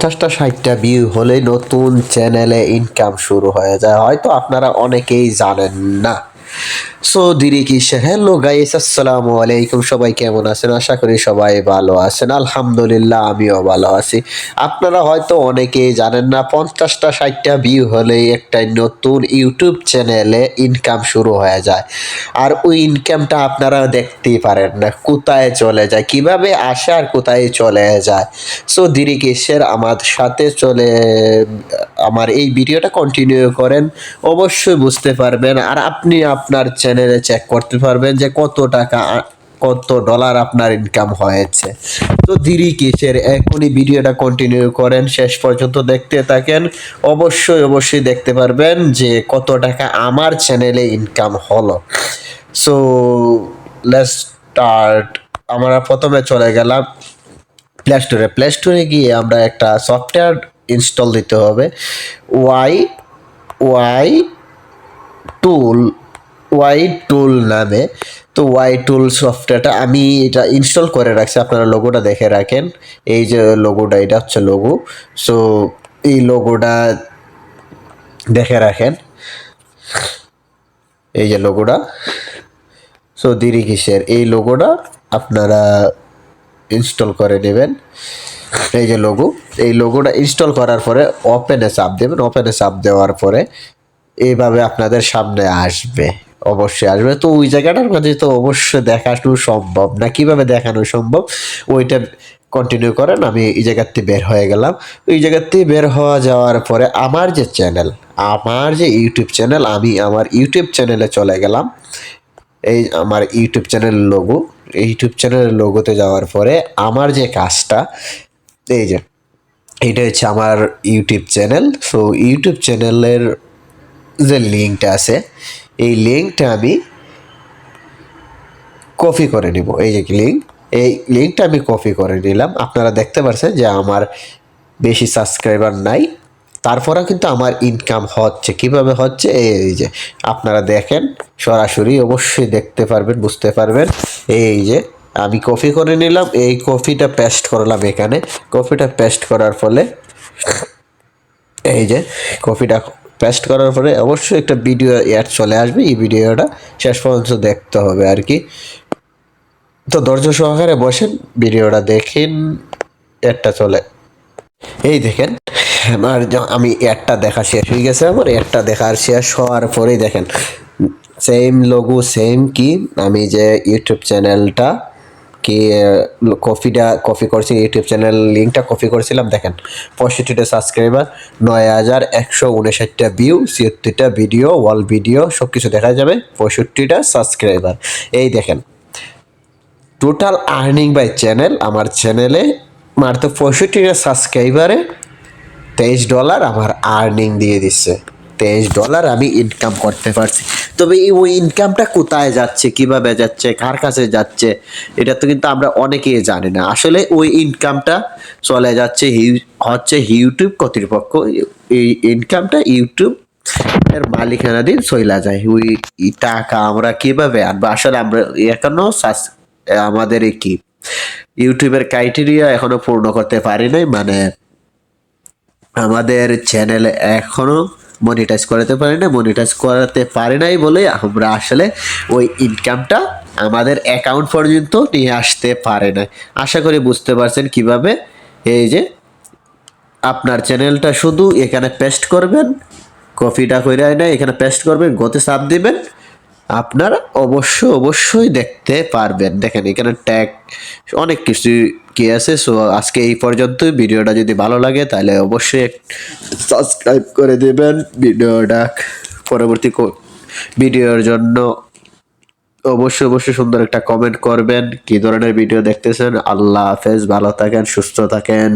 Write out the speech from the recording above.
50টা 60টা view হলে নতুন চ্যানেলে ইনকাম শুরু হয়ে যায়, হয়তো আপনারা অনেকেই জানেন না। সো দেরি কিসের? হ্যালো গাইস, আসসালামু আলাইকুম। সবাই কেমন আছেন? আশা করি সবাই ভালো আছেন। আলহামদুলিল্লাহ, আমিও ভালো আছি। আপনারা হয়তো অনেকেই জানেন না, 50টা 60টা ভিউ হলেই একটা নতুন ইউটিউব চ্যানেলে ইনকাম শুরু হয়ে যায়। আর ওই ইনকামটা আপনারা দেখতেই পারেন না, কোথায় চলে যায়, কিভাবে আসে আর কোথায় চলে যায়। সো দেরি কিসের? আমার সাথে আমার এই ভিডিওটা কন্টিনিউ করেন, অবশ্যই বুঝতে পারবেন। আর আপনি আপনার চ্যানেলে চেক করতে পারবেন যে কত টাকা কত ডলার আপনার ইনকাম হয়েছে। তো দেরি কিসের? এখনই ভিডিওটা কন্টিনিউ করেন, শেষ পর্যন্ত দেখতে থাকেন। অবশ্যই দেখতে পারবেন যে কত টাকা আমার চ্যানেলে ইনকাম হলো। So let's start. আমরা প্রথমে চলে গেলাম প্লে স্টোরে গিয়ে আমরা একটা সফটওয়্যার ইনস্টল দিতে হবে, Y Y tool Y tool নামে। তো ওয়াই টুল সফটওয়্যারটা আমি এটা ইনস্টল করে রাখছি, আপনারা লোগোটা দেখে রাখেন। এই যে লোগোটা, এটা হচ্ছে লোগো। সো এই লোগোটা দেখে রাখেন, এই যে লোগোটা। সো দেরি কিসের? এই লোগোটা আপনারা ইনস্টল করে নেবেন। এই যে লোগো, এই লোগোটা ইনস্টল করার পরে ওপেনে চাপ দেবেন। ওপেনে চাপ দেওয়ার পরে এইভাবে আপনাদের সামনে আসবে, অবশ্যই আসবে। তো ওই জায়গাটার মধ্যে তো অবশ্যই দেখানো সম্ভব না, কিভাবে দেখানো সম্ভব ওইটা কন্টিনিউ করেন। আমি এই জায়গার থেকে বের হয়ে গেলাম। ওই জায়গার থেকে বের হওয়া যাওয়ার পরে আমার যে চ্যানেল, আমার যে ইউটিউব চ্যানেল, আমি আমার ইউটিউব চ্যানেলে চলে গেলাম। এই আমার ইউটিউব চ্যানেল লোগো, ইউটিউব চ্যানেলের লোগোতে যাওয়ার পরে আমার যে কাজটা, এই যে এইটা হচ্ছে আমার ইউটিউব চ্যানেল। সো ইউটিউব চ্যানেলের যে লিঙ্কটা আছে, এই লিঙ্কটা আমি কপি করে নিব। এই যে লিঙ্ক, এই লিঙ্কটা আমি কপি করে নিলাম। আপনারা দেখতে পাচ্ছেন যে আমার বেশি সাবস্ক্রাইবার নাই, তারপরেও কিন্তু আমার ইনকাম হচ্ছে। কিভাবে হচ্ছে? এই যে আপনারা দেখেন, সরাসরি অবশ্যই দেখতে পারবেন, বুঝতে পারবেন। এই যে আমি কপি করে নিলাম, এই কপিটা পেস্ট করলাম এখানে। কপিটা পেস্ট করার ফলে এই যে কপিটা পেস্ট করার পরে অবশ্যই একটা ভিডিও অ্যাড চলে আসবে। এই ভিডিওটা শেষ পর্যন্ত দেখতে হবে আর কি। তো ধৈর্য সহকারে বসেন, ভিডিওটা দেখেন। অ্যাডটা চলে, এই দেখেন আমি অ্যাডটা দেখা শেষ হয়ে গেছে। আমার অ্যাডটা দেখার শেষ হওয়ার পরেই দেখেন সেম লোগো, সেম কি আমি যে ইউটিউব চ্যানেলটা কি কপি করছি, ইউটিউব চ্যানেল লিঙ্কটা কপি করেছিলাম। দেখেন 65টা সাবস্ক্রাইবার, 9159টা ভিউ, 76টা ভিডিও, ওয়াল ভিডিও সব কিছু দেখা যাবে, 65টা সাবস্ক্রাইবার। এই দেখেন টোটাল আর্নিং বাই চ্যানেল, আমার চ্যানেলে মাত্র 65টা সাবস্ক্রাইবারে $23 আমার আর্নিং দিয়ে দিচ্ছে। $23 আমি ইনকাম করতে পারছি। তবে ওই ইনকামটা কোথায় যাচ্ছে, কিভাবে যাচ্ছে, কার কাছে যাচ্ছে, এটা তো কিন্তু আমরা অনেকেই জানি না। আসলে ওই ইনকামটা চলে যাচ্ছে হচ্ছে ইউটিউব কর্তৃপক্ষ। এই ইনকামটা ইউটিউব এর মালিকানাধীন চইলা যায়। ওই টাকা আমরা কিভাবে আনবো? আসলে আমরা এখনো আমাদের কি ইউটিউবের ক্রাইটেরিয়া এখনো পূর্ণ করতে পারি নাই, মানে আমাদের চ্যানেলে এখনো মনিটাইজ করাতে পারি না। মনিটাইজ করাতে পারি নাই বলে আমরা আসলে ওই ইনকামটা আমাদের অ্যাকাউন্ট পর্যন্ত নিয়ে আসতে পারে না। আশা করি বুঝতে পারছেন কিভাবে। এই যে আপনার চ্যানেলটা শুধু এখানে পেস্ট করবেন, কপিটা কইরা না এখানে পেস্ট করবেন, গতে চাপ দিবেন, আপনারা অবশ্যই দেখতে পারবেন। দেখেন এখানে ট্যাগ অনেক কিছু কি আছে। সো আজকে এই পর্যন্তই। ভিডিওটা যদি ভালো লাগে তাহলে অবশ্যই সাবস্ক্রাইব করে দেবেন। ভিডিওটা পরবর্তী ভিডিওর জন্য অবশ্যই সুন্দর একটা কমেন্ট করবেন, কি ধরনের ভিডিও দেখতেছেন। আল্লাহ হাফেজ, ভালো থাকেন, সুস্থ থাকেন।